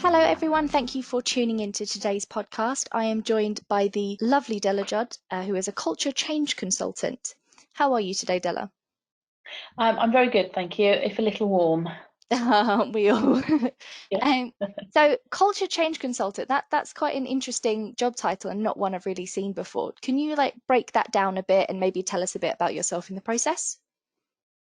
Hello everyone, thank you for tuning into today's podcast. I am joined by the lovely Della Judd, who is a culture change consultant. How are you today, Della? I'm very good, thank you. If a little warm. We all. Yeah. So culture change consultant, that's quite an interesting job title and not one I've really seen before. Can you break that down a bit and maybe tell us a bit about yourself in the process?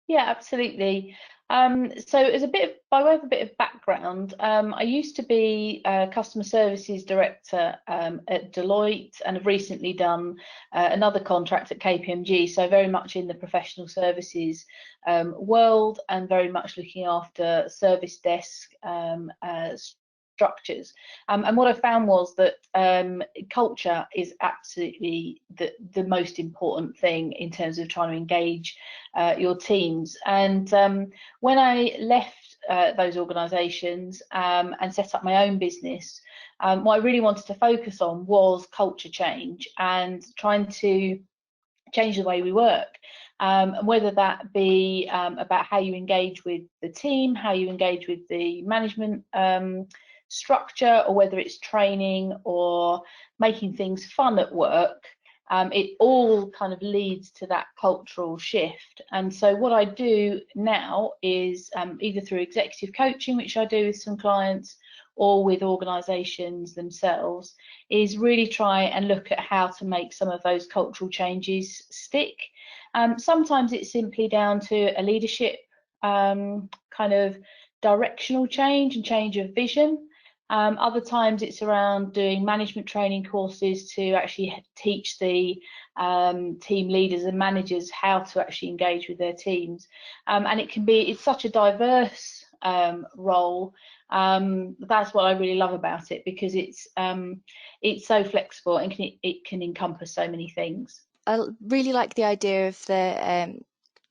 Yeah, absolutely. So as by way of a bit of background, I used to be a customer services director at Deloitte and have recently done another contract at KPMG. So very much in the professional services world and very much looking after service desk structures. And what I found was that culture is absolutely the most important thing in terms of trying to engage your teams. And when I left those organisations and set up my own business, what I really wanted to focus on was culture change and trying to change the way we work. Whether that be about how you engage with the team, how you engage with the management structure, or whether it's training or making things fun at work, it all kind of leads to that cultural shift. And so what I do now is either through executive coaching, which I do with some clients, or with organisations themselves, is really try and look at how to make some of those cultural changes stick. Sometimes it's simply down to a leadership kind of directional change and change of vision. Other times it's around doing management training courses to actually teach the team leaders and managers how to actually engage with their teams. And it's such a diverse role. That's what I really love about it, because it's so flexible and it can encompass so many things. I really like the idea of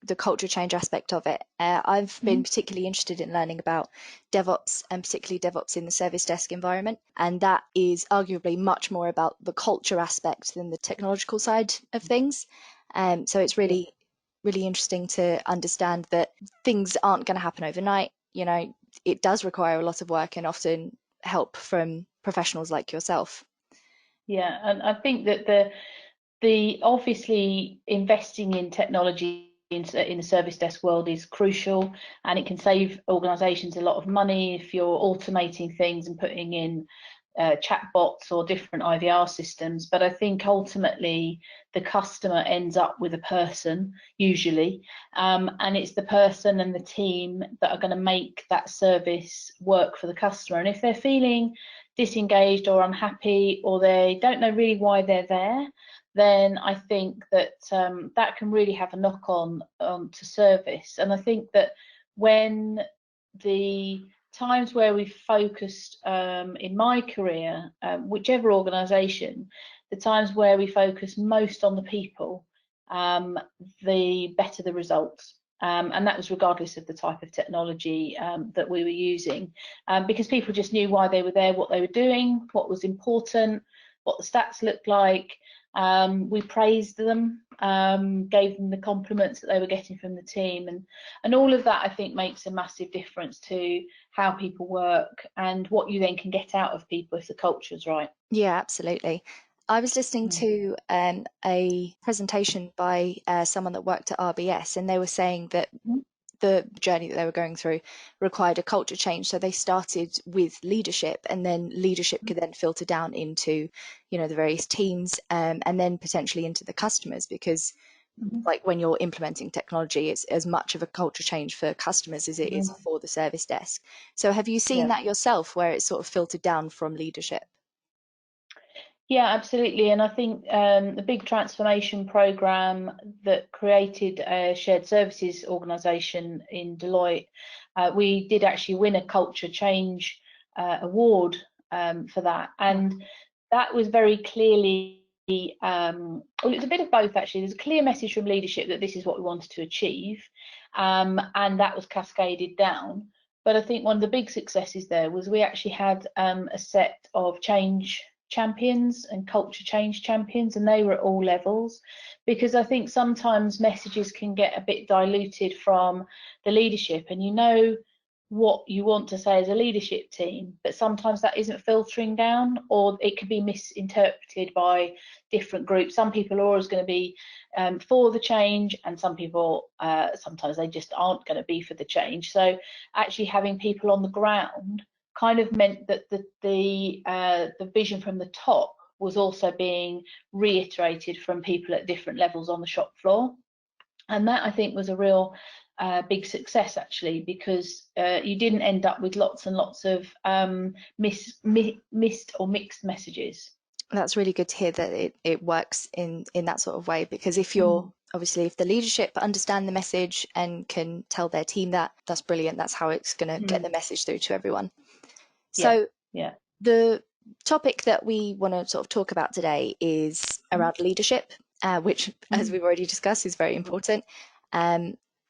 the culture change aspect of it. I've been particularly interested in learning about DevOps, and particularly DevOps in the service desk environment. And that is arguably much more about the culture aspect than the technological side of things. So it's really, really interesting to understand that things aren't going to happen overnight. You know, it does require a lot of work and often help from professionals like yourself. Yeah, and I think that the obviously investing in technology in the service desk world is crucial, and it can save organisations a lot of money if you're automating things and putting in chatbots or different IVR systems. But I think ultimately the customer ends up with a person usually, and it's the person and the team that are going to make that service work for the customer. And if they're feeling disengaged or unhappy, or they don't know really why they're there, then I think that that can really have a knock-on to service. And I think that when the times where we've focused in my career, whichever organisation, the times where we focus most on the people, the better the results. And that was regardless of the type of technology that we were using, because people just knew why they were there, what they were doing, what was important, what the stats looked like. We praised them, gave them the compliments that they were getting from the team, and all of that I think makes a massive difference to how people work and what you then can get out of people if the culture's right. Yeah, absolutely. I was listening to a presentation by someone that worked at RBS, and they were saying that Mhm. the journey that they were going through required a culture change. So they started with leadership, and then leadership could then filter down into, the various teams, and then potentially into the customers, because Mhm. like when you're implementing technology, it's as much of a culture change for customers as it is Mhm. for the service desk. So have you seen Yeah. that yourself, where it's sort of filtered down from leadership? Yeah, absolutely. And I think the big transformation program that created a shared services organisation in Deloitte, we did actually win a culture change award for that. And that was very clearly, well, it was a bit of both actually. There's a clear message from leadership that this is what we wanted to achieve, and that was cascaded down. But I think one of the big successes there was we actually had a set of change champions and culture change champions, and they were at all levels, because I think sometimes messages can get a bit diluted from the leadership, and what you want to say as a leadership team, but sometimes that isn't filtering down, or it could be misinterpreted by different groups. Some people are always going to be for the change, and some people sometimes they just aren't going to be for the change. So actually having people on the ground kind of meant that the vision from the top was also being reiterated from people at different levels on the shop floor. And that, I think, was a real big success, actually, because you didn't end up with lots and lots of missed or mixed messages. That's really good to hear that it works in that sort of way, because if you're obviously, if the leadership understand the message and can tell their team that, that's brilliant. That's how it's going to get the message through to everyone. So the topic that we want to sort of talk about today is around leadership, which, as we've already discussed, is very important.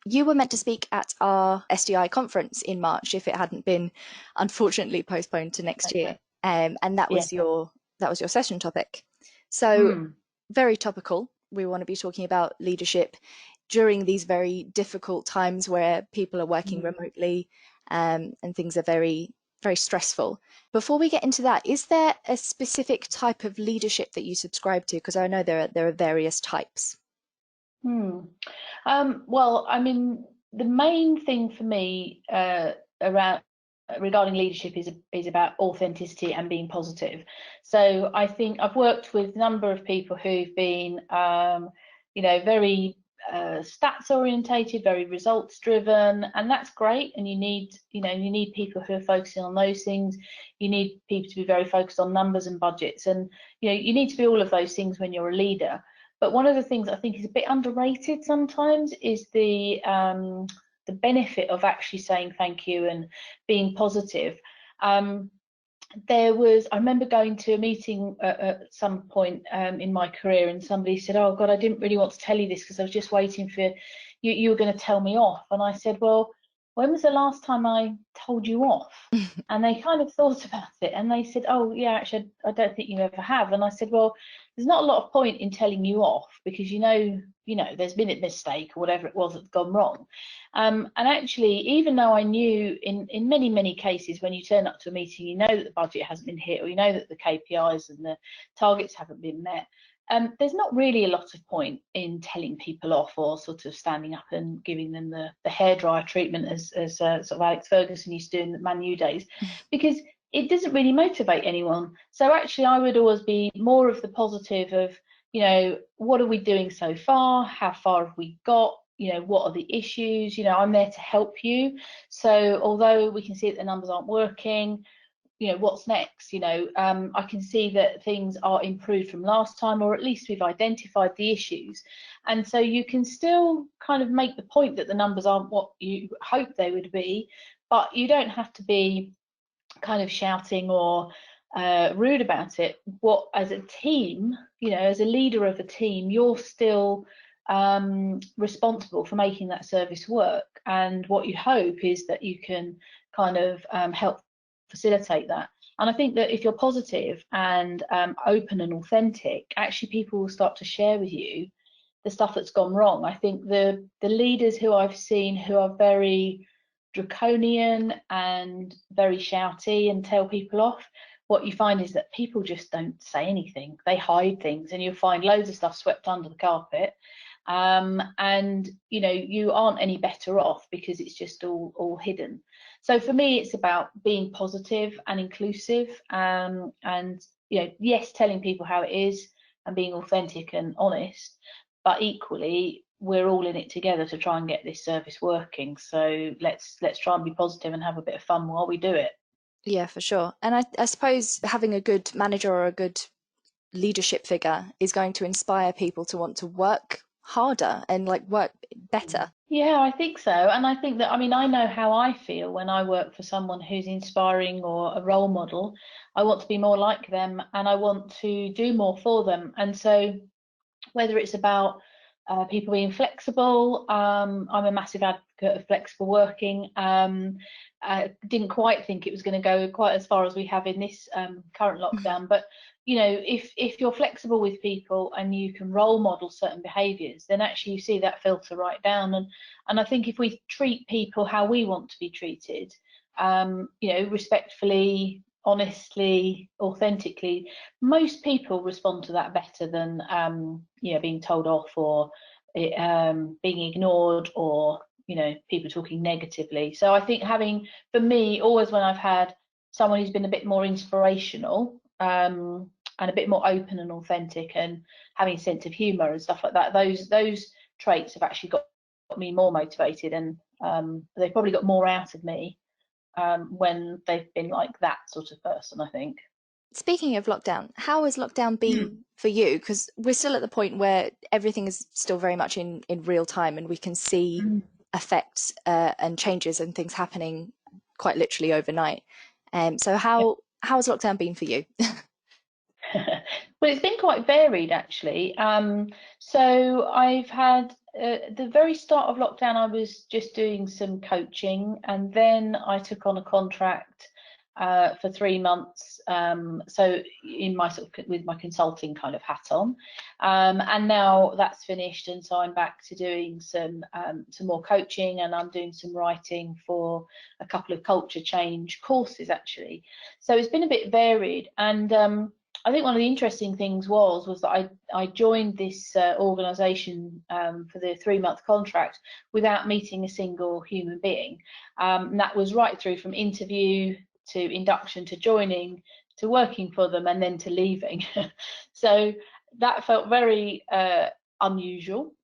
You were meant to speak at our SDI conference in March if it hadn't been unfortunately postponed to next year, and that was your session topic. So very topical. We want to be talking about leadership during these very difficult times where people are working remotely, and things are very, very stressful. Before we get into that, is there a specific type of leadership that you subscribe to? Because I know there are various types. Well, I mean, the main thing for me regarding leadership is about authenticity and being positive. So I think I've worked with a number of people who've been, very stats orientated, very results driven, and that's great. And you need people who are focusing on those things. You need people to be very focused on numbers and budgets, and you need to be all of those things when you're a leader. But one of the things I think is a bit underrated sometimes is the benefit of actually saying thank you and being positive. I remember going to a meeting at some point in my career, and somebody said, "Oh God, I didn't really want to tell you this because I was just waiting for you. You were going to tell me off." And I said, "Well, when was the last time I told you off?" And they kind of thought about it, and they said, "Oh yeah, actually, I don't think you ever have." And I said, "Well, there's not a lot of point in telling you off, because there's been a mistake or whatever it was that's gone wrong." And actually, even though I knew in many cases when you turn up to a meeting, you know that the budget hasn't been hit, or you know that the KPIs and the targets haven't been met, there's not really a lot of point in telling people off or sort of standing up and giving them the hairdryer treatment as sort of Alex Ferguson used to do in the Man U days, because it doesn't really motivate anyone. So actually, I would always be more of the positive of, what are we doing so far? How far have we got? What are the issues? I'm there to help you. So although we can see that the numbers aren't working, what's next? I can see that things are improved from last time, or at least we've identified the issues. And so you can still kind of make the point that the numbers aren't what you hope they would be, but you don't have to be kind of shouting or rude about it. What, as a team, as a leader of a team, you're still responsible for making that service work. And what you hope is that you can kind of help facilitate that. And I think that if you're positive and open and authentic, actually people will start to share with you the stuff that's gone wrong. I think the leaders who I've seen who are very draconian and very shouty and tell people off, what you find is that people just don't say anything. They hide things, and you'll find loads of stuff swept under the carpet. And you aren't any better off because it's just all hidden. So for me, it's about being positive and inclusive, and yes, telling people how it is and being authentic and honest, but equally we're all in it together to try and get this service working. So let's try and be positive and have a bit of fun while we do it. Yeah, for sure. And I suppose having a good manager or a good leadership figure is going to inspire people to want to work harder and work better. Yeah, I think so. And I think that, I know how I feel when I work for someone who's inspiring or a role model. I want to be more like them, and I want to do more for them. And so whether it's about people being flexible, I'm a massive advocate of flexible working. I didn't quite think it was going to go quite as far as we have in this current lockdown, but if you're flexible with people and you can role model certain behaviours, then actually you see that filter right down. And I think if we treat people how we want to be treated, you know, respectfully, honestly, authentically, most people respond to that better than you know, being told off, or being ignored, or you know, people talking negatively. So I think having, for me, always when I've had someone who's been a bit more inspirational, and a bit more open and authentic, and having a sense of humour and stuff like that, those traits have actually got me more motivated, and they've probably got more out of me when they've been like that sort of person, I think. Speaking of lockdown, how has lockdown been for you? Because we're still at the point where everything is still very much in real time, and we can see effects and changes and things happening quite literally overnight. So how has lockdown been for you? Well, it's been quite varied actually. So I've had the very start of lockdown, I was just doing some coaching, and then I took on a contract for 3 months. So in my sort of, with my consulting kind of hat on, and now that's finished, and so I'm back to doing some more coaching, and I'm doing some writing for a couple of culture change courses actually. So it's been a bit varied, and I think one of the interesting things was that I joined this organisation for the 3-month contract without meeting a single human being. And that was right through from interview to induction to joining to working for them and then to leaving. So that felt very unusual,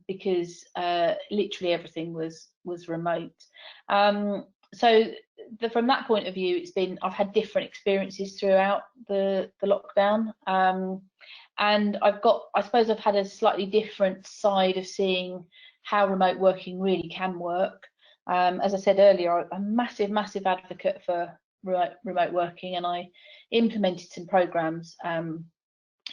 because literally everything was remote. So from that point of view, I've had different experiences throughout the lockdown, and I suppose I've had a slightly different side of seeing how remote working really can work. As I said earlier, I'm a massive advocate for remote working, and I implemented some programs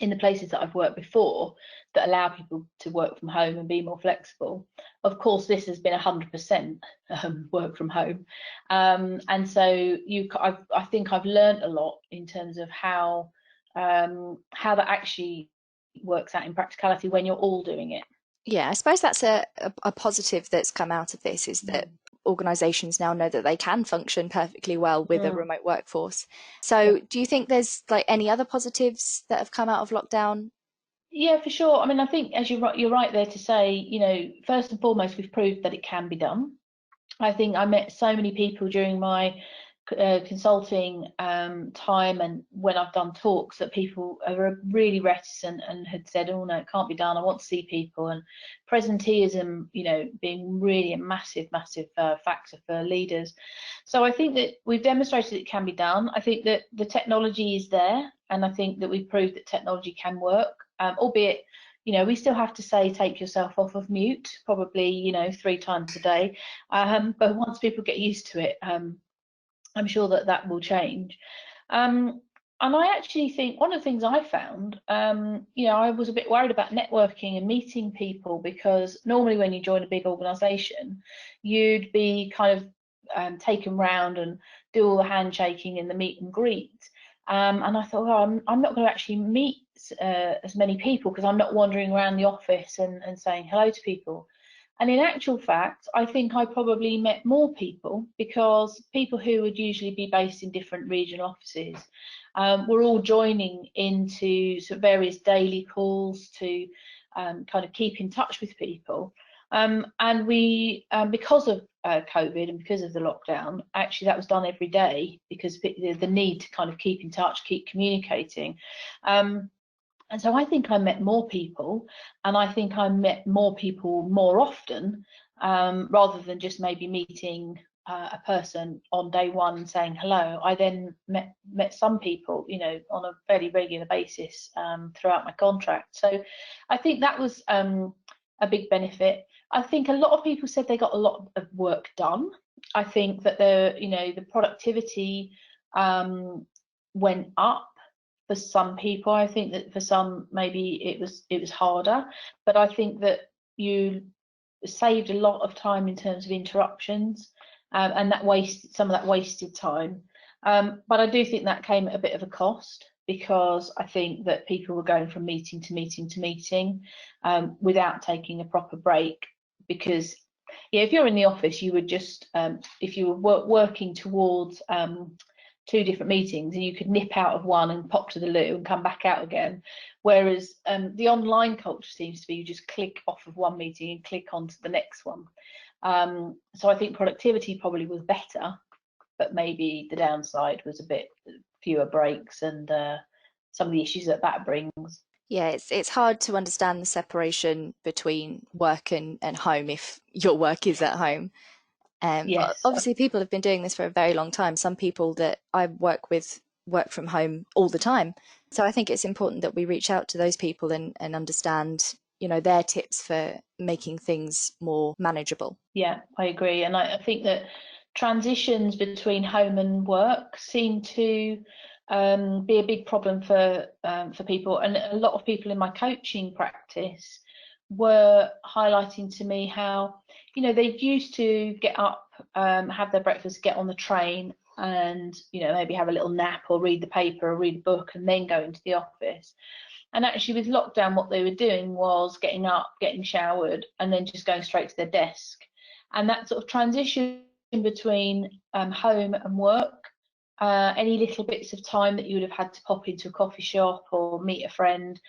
in the places that I've worked before that allow people to work from home and be more flexible. Of course, this has been 100% work from home, and so I think I've learned a lot in terms of how that actually works out in practicality when you're all doing it. Yeah, I suppose that's a positive that's come out of this, is that organizations now know that they can function perfectly well with a remote workforce. So do you think there's like any other positives that have come out of lockdown? Yeah, for sure. I mean, I think as you're right there to say, you know, first and foremost, we've proved that it can be done. I think I met so many people during my consulting time, and when I've done talks, that people are really reticent and had said, oh no, it can't be done, I want to see people. And presenteeism, you know, being really a massive factor for leaders. So I think that we've demonstrated it can be done. I think that the technology is there, and I think that we've proved that technology can work, albeit, you know, we still have to say take yourself off of mute, probably, you know, 3 times a day. But once people get used to it, I'm sure that will change. And I actually think one of the things I found, you know, I was a bit worried about networking and meeting people, because normally when you join a big organisation, you'd be kind of taken round and do all the handshaking and the meet and greet. And I thought, oh, I'm not going to actually meet as many people, because I'm not wandering around the office and saying hello to people. And in actual fact, I think I probably met more people, because people who would usually be based in different regional offices were all joining into sort of various daily calls to kind of keep in touch with people. And we, because of COVID and because of the lockdown, actually that was done every day, because the need to kind of keep in touch, keep communicating. And so I think I met more people, and I think I met more people more often, rather than just maybe meeting a person on day one and saying hello. I then met some people, you know, on a fairly regular basis throughout my contract. So I think that was a big benefit. I think a lot of people said they got a lot of work done. I think that the productivity went up for some people. I think that for some maybe it was harder, but I think that you saved a lot of time in terms of interruptions, and some of that wasted time. But I do think that came at a bit of a cost, because I think that people were going from meeting to meeting to meeting without taking a proper break, because yeah, if you're in the office, you would just, if you were working towards 2 different meetings, and you could nip out of one and pop to the loo and come back out again. Whereas the online culture seems to be you just click off of one meeting and click on to the next one. So I think productivity probably was better, but maybe the downside was a bit fewer breaks and some of the issues that brings. Yeah, it's hard to understand the separation between work and home if your work is at home. Yes. Obviously, people have been doing this for a very long time. Some people that I work with work from home all the time. So I think it's important that we reach out to those people and understand, their tips for making things more manageable. Yeah, I agree. And I think that transitions between home and work seem to be a big problem for people. And a lot of people in my coaching practice were highlighting to me how, they used to get up, have their breakfast, get on the train, and maybe have a little nap or read the paper or read a book and then go into the office. And actually with lockdown, what they were doing was getting up, getting showered, and then just going straight to their desk. And that sort of transition between home and work, any little bits of time that you would have had to pop into a coffee shop or meet a friend,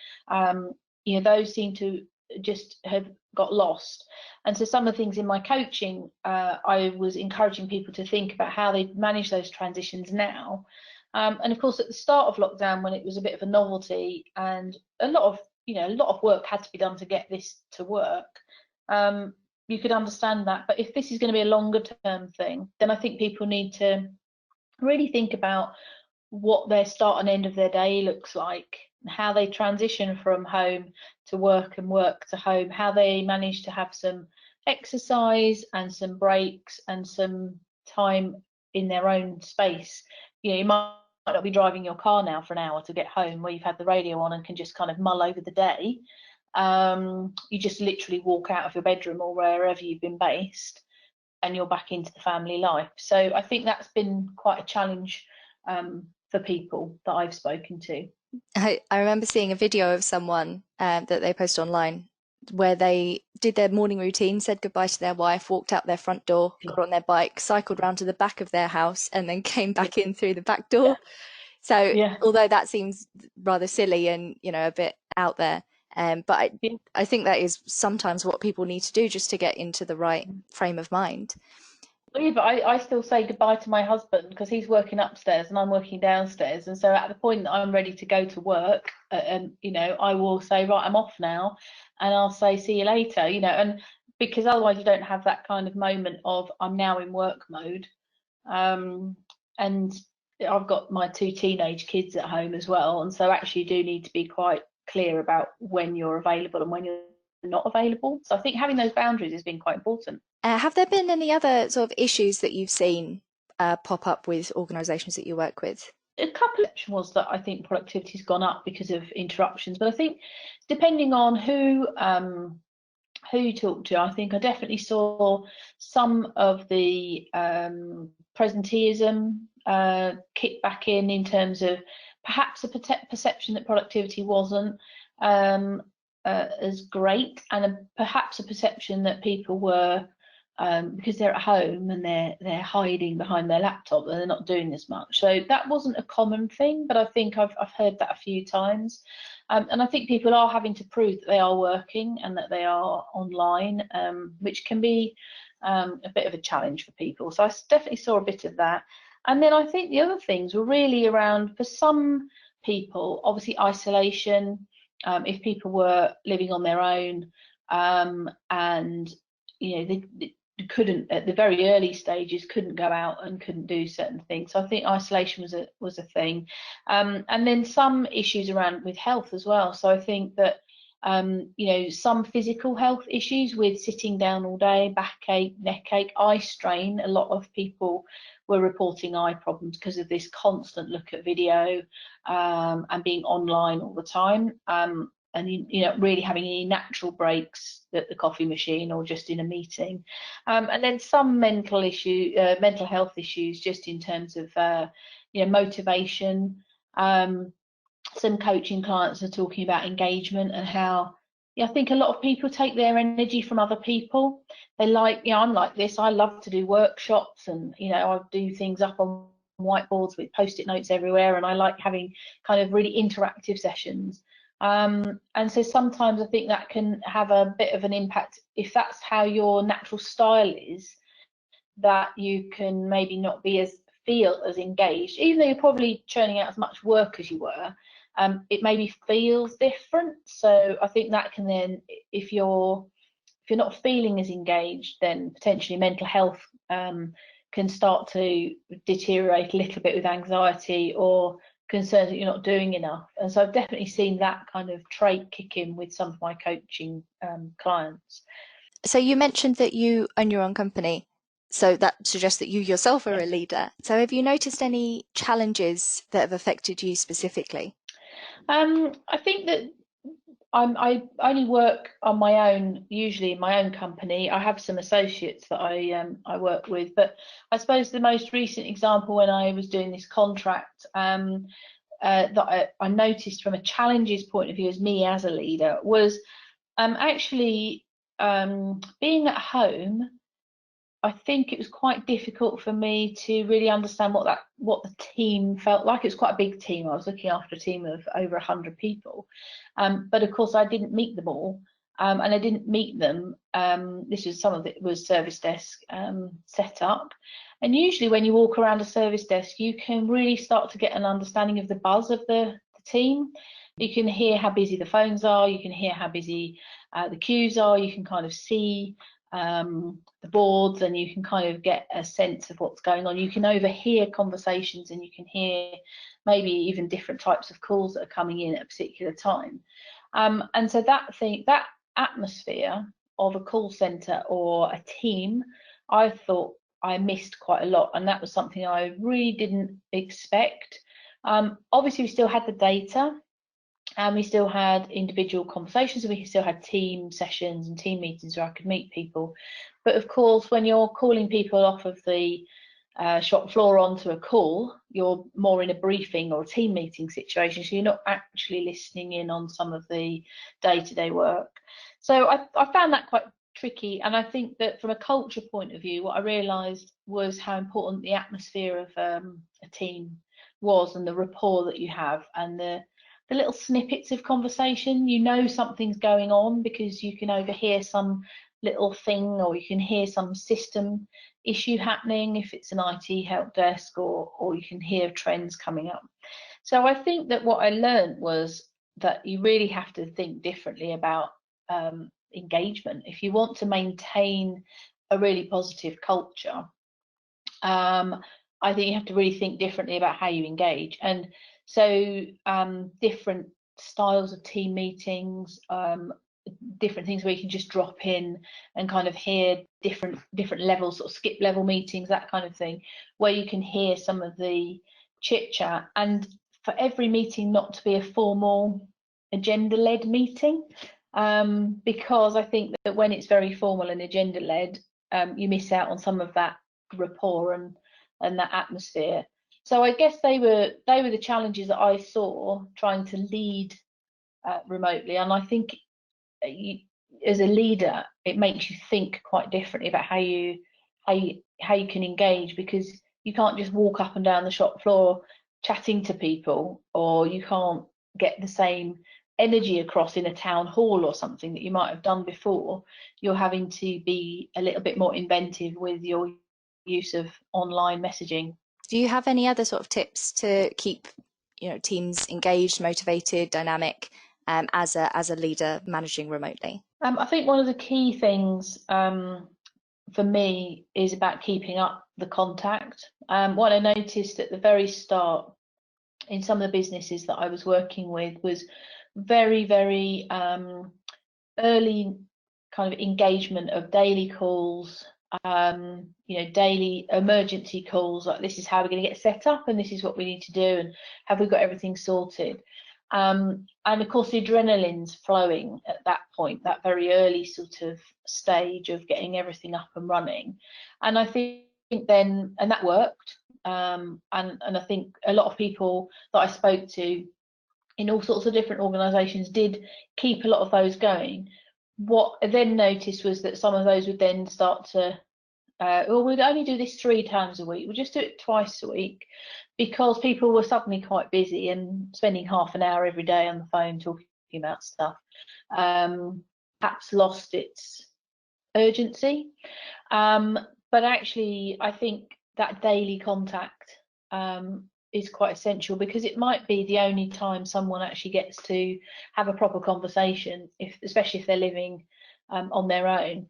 those seem to just have got lost. And so some of the things in my coaching, I was encouraging people to think about how they manage those transitions now. And of course, at the start of lockdown, when it was a bit of a novelty and a lot of work had to be done to get this to work, you could understand that. But if this is going to be a longer term thing, then I think people need to really think about what their start and end of their day looks like, how they transition from home to work and work to home, how they manage to have some exercise and some breaks and some time in their own space. You might not be driving your car now for an hour to get home, where you've had the radio on and can just kind of mull over the day. You just literally walk out of your bedroom or wherever you've been based, and you're back into the family life. So I think that's been quite a challenge for people that I've spoken to. I remember seeing a video of someone that they posted online where they did their morning routine, said goodbye to their wife, walked out their front door, got on their bike, cycled round to the back of their house, and then came back in through the back door. So Yeah. although that seems rather silly and a bit out there, but I think that is sometimes what people need to do just to get into the right frame of mind. Well, yeah, but I still say goodbye to my husband because he's working upstairs and I'm working downstairs. And so at the point that I'm ready to go to work, and I will say, right, I'm off now, and I'll say, see you later, and because otherwise you don't have that kind of moment of I'm now in work mode. And I've got my 2 teenage kids at home as well. And so actually you do need to be quite clear about when you're available and when you're not available. So I think having those boundaries has been quite important. Have there been any other sort of issues that you've seen pop up with organisations that you work with? A couple of was that I think productivity has gone up because of interruptions, but I think depending on who you talk to, I think I definitely saw some of the presenteeism kick back in terms of perhaps a perception that productivity wasn't as great, and perhaps a perception that people were because they're at home and they're hiding behind their laptop and they're not doing as much. So that wasn't a common thing, but I think I've heard that a few times. And I think people are having to prove that they are working and that they are online, which can be a bit of a challenge for people. So I definitely saw a bit of that. And then I think the other things were really around, for some people, obviously isolation, if people were living on their own, and they couldn't, at the very early stages, couldn't go out and couldn't do certain things. So I think isolation was a thing, and then some issues around with health as well. So I think that some physical health issues with sitting down all day, backache, neck-ache, eye strain. A lot of people were reporting eye problems because of this constant look at video and being online all the time. And really having any natural breaks at the coffee machine or just in a meeting, and then some mental health issues, just in terms of motivation. Some coaching clients are talking about engagement and how I think a lot of people take their energy from other people. They like, I'm like this. I love to do workshops, and I do things up on whiteboards with post-it notes everywhere, and I like having kind of really interactive sessions. And so sometimes I think that can have a bit of an impact if that's how your natural style is, that you can maybe not feel as engaged, even though you're probably churning out as much work as you were. It maybe feels different. So I think that can then, if you're not feeling as engaged, then potentially mental health can start to deteriorate a little bit with anxiety or concerns that you're not doing enough. And so I've definitely seen that kind of trait kick in with some of my coaching clients. So you mentioned that you own your own company. So that suggests that you yourself are a leader. So have you noticed any challenges that have affected you specifically? I think that I only work on my own, usually in my own company. I have some associates that I work with, but I suppose the most recent example when I was doing this contract that I noticed from a challenges point of view as me as a leader was actually being at home. I think it was quite difficult for me to really understand what the team felt like. It was quite a big team. I was looking after a team of over 100 people, but of course I didn't meet them all, and I didn't meet them. This was some of it was service desk set up, and usually when you walk around a service desk, you can really start to get an understanding of the buzz of the team. You can hear how busy the phones are. You can hear how busy the queues are. You can kind of see the boards, and you can kind of get a sense of what's going on. You can overhear conversations, and you can hear maybe even different types of calls that are coming in at a particular time. And so that atmosphere of a call center or a team, I thought I missed quite a lot, and that was something I really didn't expect. Obviously, we still had the data, and we still had individual conversations, and we still had team sessions and team meetings where I could meet people. But of course, when you're calling people off of the shop floor onto a call, you're more in a briefing or a team meeting situation, so you're not actually listening in on some of the day-to-day work. So I found that quite tricky, and I think that from a culture point of view, what I realised was how important the atmosphere of a team was, and the rapport that you have, and the little snippets of conversation. Something's going on because you can overhear some little thing, or you can hear some system issue happening if it's an IT help desk, or you can hear trends coming up. So I think that what I learned was that you really have to think differently about engagement if you want to maintain a really positive culture. I think you have to really think differently about how you engage. And so different styles of team meetings, different things where you can just drop in and kind of hear different levels, sort of skip level meetings, that kind of thing, where you can hear some of the chit chat. And for every meeting not to be a formal agenda led meeting, because I think that when it's very formal and agenda led, you miss out on some of that rapport and that atmosphere. So I guess they were the challenges that I saw trying to lead remotely. And I think as a leader, it makes you think quite differently about how you can engage, because you can't just walk up and down the shop floor chatting to people, or you can't get the same energy across in a town hall or something that you might have done before. You're having to be a little bit more inventive with your use of online messaging. Do you have any other sort of tips to keep teams engaged, motivated, dynamic as a leader managing remotely? I think one of the key things for me is about keeping up the contact. What I noticed at the very start in some of the businesses that I was working with was very, very early kind of engagement of daily calls, daily emergency calls, like this is how we're going to get set up, and this is what we need to do, and have we got everything sorted. And of course the adrenaline's flowing at that point, that very early sort of stage of getting everything up and running. And I think then, and that worked, and I think a lot of people that I spoke to in all sorts of different organisations did keep a lot of those going. What I then noticed was that some of those would then start to, well, we'd only do this 3 times a week, we'll just do it twice a week, because people were suddenly quite busy and spending half an hour every day on the phone talking about stuff, perhaps lost its urgency. But actually, I think that daily contact is quite essential, because it might be the only time someone actually gets to have a proper conversation, especially if they're living on their own.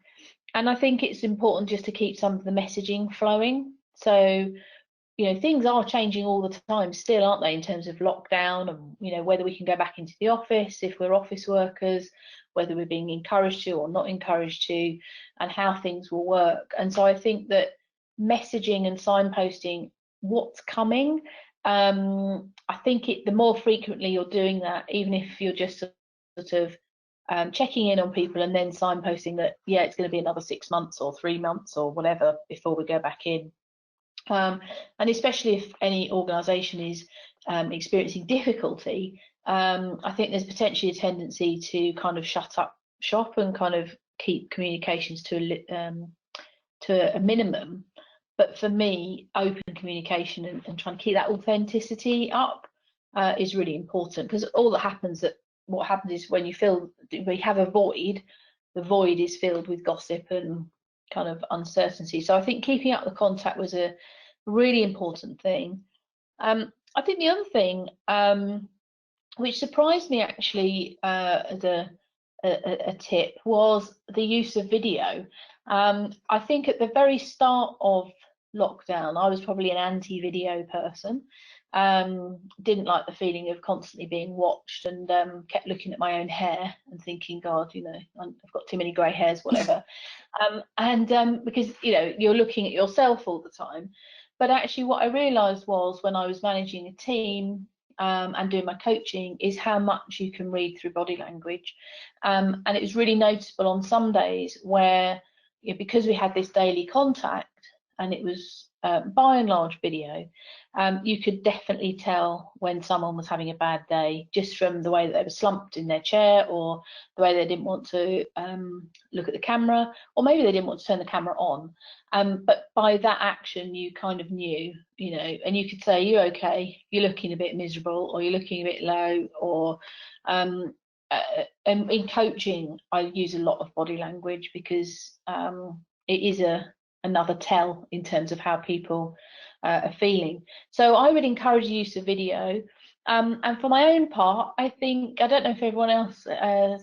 And I think it's important just to keep some of the messaging flowing. So, you know, things are changing all the time still, aren't they, in terms of lockdown, and, you know, whether we can go back into the office if we're office workers, whether we're being encouraged to or not encouraged to, and how things will work. And so I think that messaging and signposting what's coming, I think the more frequently you're doing that, even if you're just sort of checking in on people and then signposting that, yeah, it's going to be another 6 months or 3 months or whatever before we go back in. And especially if any organisation is experiencing difficulty, I think there's potentially a tendency to kind of shut up shop and kind of keep communications to a minimum. But for me, open communication and trying to keep that authenticity up is really important, because all that happens, what happens is when we have a void, the void is filled with gossip and kind of uncertainty. So I think keeping up the contact was a really important thing. I think the other thing which surprised me actually as a tip was the use of video. I think at the very start of lockdown, I was probably an anti-video person. Didn't like the feeling of constantly being watched, and kept looking at my own hair and thinking, God, you know, I've got too many grey hairs, whatever. Because, you know, you're looking at yourself all the time. But actually what I realised was, when I was managing a team and doing my coaching, is how much you can read through body language. And it was really noticeable on some days where, you know, because we had this daily contact and it was by and large video, you could definitely tell when someone was having a bad day just from the way that they were slumped in their chair, or the way they didn't want to look at the camera, or maybe they didn't want to turn the camera on. But by that action, you kind of knew, you know, and you could say, "You okay? You're looking a bit miserable, or you're looking a bit low," or and in coaching, I use a lot of body language, because it is another tell in terms of how people are feeling. So I would encourage the use of video. And for my own part, I think, I don't know if everyone else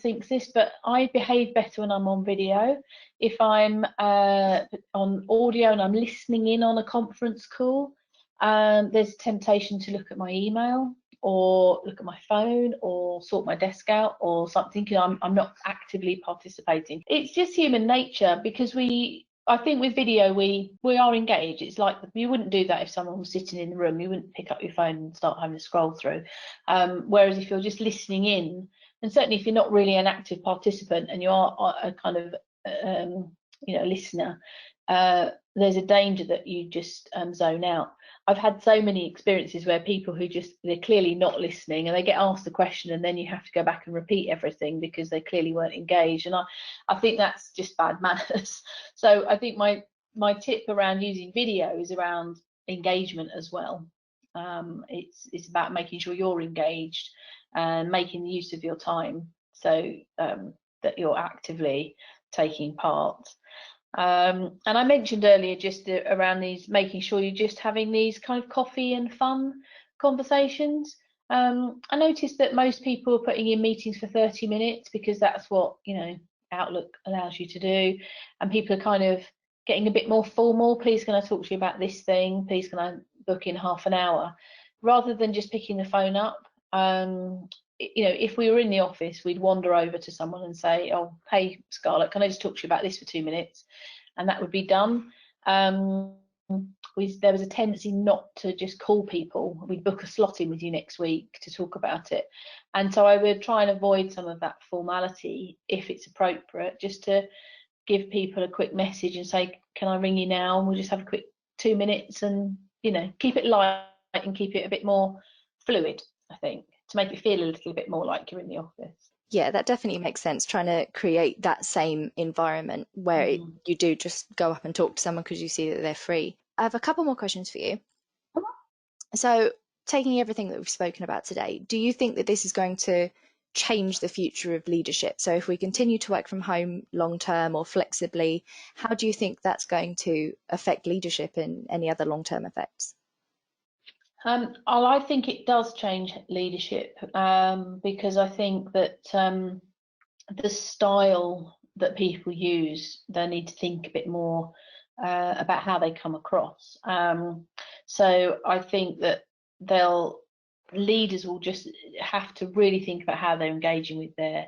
thinks this, but I behave better when I'm on video. If I'm on audio and I'm listening in on a conference call, there's a temptation to look at my email, or look at my phone, or sort my desk out or something. I'm not actively participating. It's just human nature, because I think with video we are engaged. It's like, you wouldn't do that if someone was sitting in the room. You wouldn't pick up your phone and start having to scroll through. Whereas if you're just listening in, and certainly if you're not really an active participant and you are a kind of you know, listener, there's a danger that you just zone out. I've had so many experiences where people who they're clearly not listening, and they get asked the question and then you have to go back and repeat everything because they clearly weren't engaged. And I think that's just bad manners. So I think my tip around using video is around engagement as well. It's about making sure you're engaged and making the use of your time, so that you're actively taking part. And I mentioned earlier just around these, making sure you're just having these kind of coffee and fun conversations. I noticed that most people are putting in meetings for 30 minutes because that's what, you know, Outlook allows you to do. And people are kind of getting a bit more formal. Please, can I talk to you about this thing? Please, can I book in half an hour? Rather than just picking the phone up. You know, if we were in the office, we'd wander over to someone and say, "Oh, hey, Scarlett, can I just talk to you about this for 2 minutes?" And that would be done. There was a tendency not to just call people. We'd book a slot in with you next week to talk about it. And so I would try and avoid some of that formality if it's appropriate, just to give people a quick message and say, "Can I ring you now?" And we'll just have a quick 2 minutes, and, you know, keep it light and keep it a bit more fluid, I think. to make it feel a little bit more like you're in the office. Yeah, that definitely makes sense. Trying to create that same environment where you do just go up and talk to someone because you see that they're free. I have a couple more questions for you. So, taking everything that we've spoken about today, do you think that this is going to change the future of leadership? So, if we continue to work from home long term or flexibly, how do you think that's going to affect leadership and any other long term effects? I think it does change leadership, because I think that the style that people use, they need to think a bit more about how they come across. So I think that leaders will just have to really think about how they're engaging with their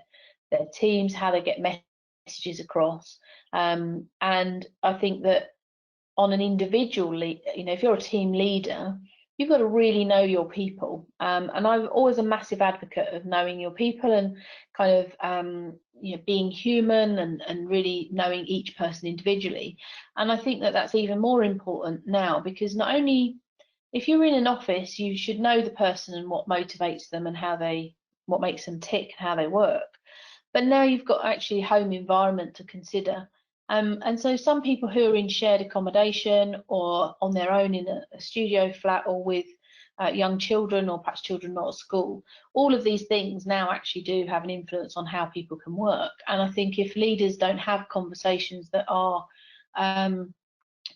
teams, how they get messages across. And I think that on an individual, if you're a team leader, you've got to really know your people. And I'm always a massive advocate of knowing your people and kind of being human and really knowing each person individually. And I think that that's even more important now, because not only if you're in an office, you should know the person and what motivates them and what makes them tick and how they work. But now you've got actually home environment to consider. And so some people who are in shared accommodation or on their own in a studio flat or with young children or perhaps children not at school, all of these things now actually do have an influence on how people can work. And I think if leaders don't have conversations that are, a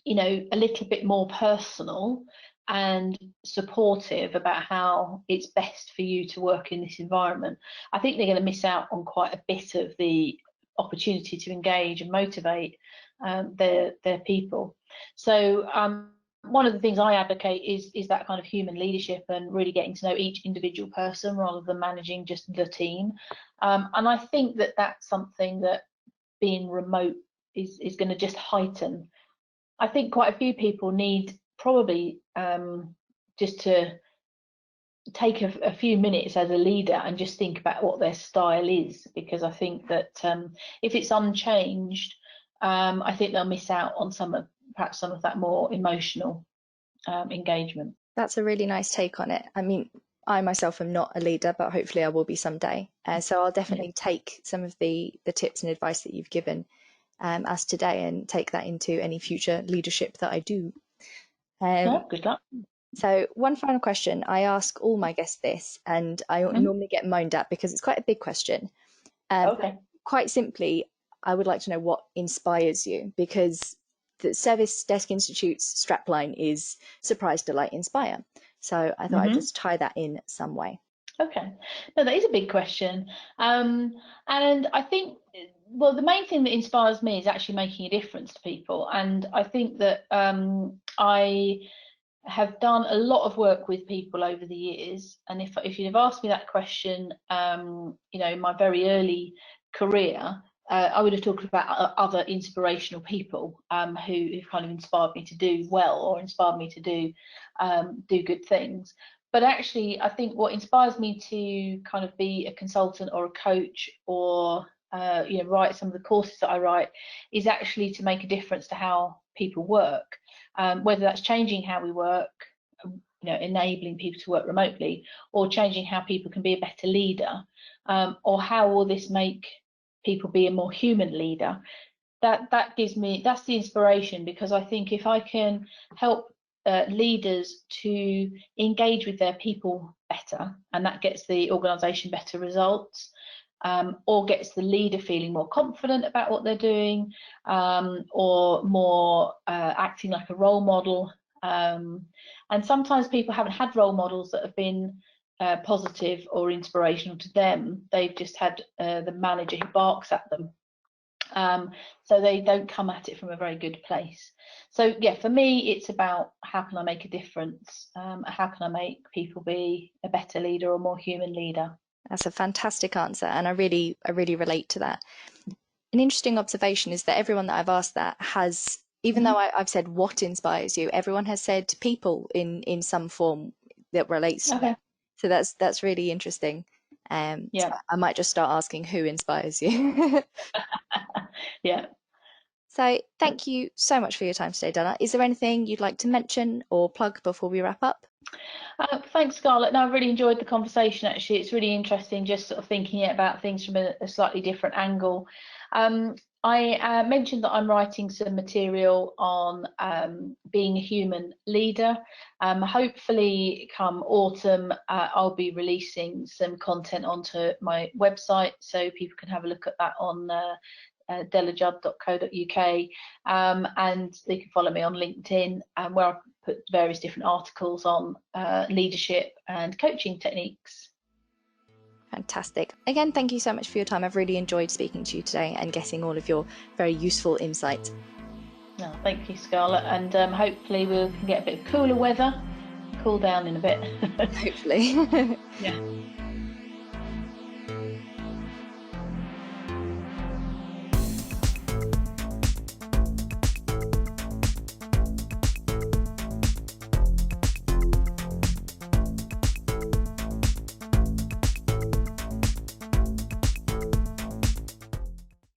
little bit more personal and supportive about how it's best for you to work in this environment, I think they're going to miss out on quite a bit of the opportunity to engage and motivate their people. So one of the things I advocate is that kind of human leadership and really getting to know each individual person rather than managing just the team. And I think that that's something that being remote is going to just heighten. I think quite a few people need probably just to take a few minutes as a leader and just think about what their style is, because I think that if it's unchanged, I think they'll miss out on perhaps some of that more emotional engagement. That's a really nice take on it. I mean, I myself am not a leader, but hopefully I will be someday. So I'll definitely take some of the tips and advice that you've given us today and take that into any future leadership that I do. Good luck. So one final question. I ask all my guests this, and I normally get moaned at because it's quite a big question. Okay. Quite simply, I would like to know what inspires you, because the Service Desk Institute's strapline is surprise, delight, inspire. So I thought I'd just tie that in some way. Okay. No, that is a big question. And I think, well, the main thing that inspires me is actually making a difference to people. And I think that I have done a lot of work with people over the years. And if you'd have asked me that question, in my very early career, I would have talked about other inspirational people who've kind of inspired me to do well or inspired me to do good things. But actually, I think what inspires me to kind of be a consultant or a coach or write some of the courses that I write is actually to make a difference to how people work, whether that's changing how we work, enabling people to work remotely, or changing how people can be a better leader, or how will this make people be a more human leader. That's the inspiration, because I think if I can help leaders to engage with their people better, and that gets the organisation better results, or gets the leader feeling more confident about what they're doing, or more acting like a role model. And sometimes people haven't had role models that have been positive or inspirational to them. They've just had the manager who barks at them. So they don't come at it from a very good place. So yeah, for me, it's about how can I make a difference? How can I make people be a better leader or more human leader? That's a fantastic answer, and I really relate to that. An interesting observation is that everyone that I've asked that has, even though I've said what inspires you, everyone has said people in some form that relates to them. So that's really interesting. So I might just start asking who inspires you. Yeah. So thank you so much for your time today, Della. Is there anything you'd like to mention or plug before we wrap up? Thanks, Scarlett. No, I really enjoyed the conversation, actually. It's really interesting just sort of thinking about things from a slightly different angle. I mentioned that I'm writing some material on being a human leader. Hopefully, come autumn, I'll be releasing some content onto my website so people can have a look at that on dellajudd.co.uk, and they can follow me on LinkedIn, where I put various different articles on leadership and coaching techniques. Fantastic. Again, thank you so much for your time. I've really enjoyed speaking to you today and getting all of your very useful insight. No, thank you, Scarlett, and hopefully we can get a bit of cooler weather, cool down in a bit. Hopefully. Yeah.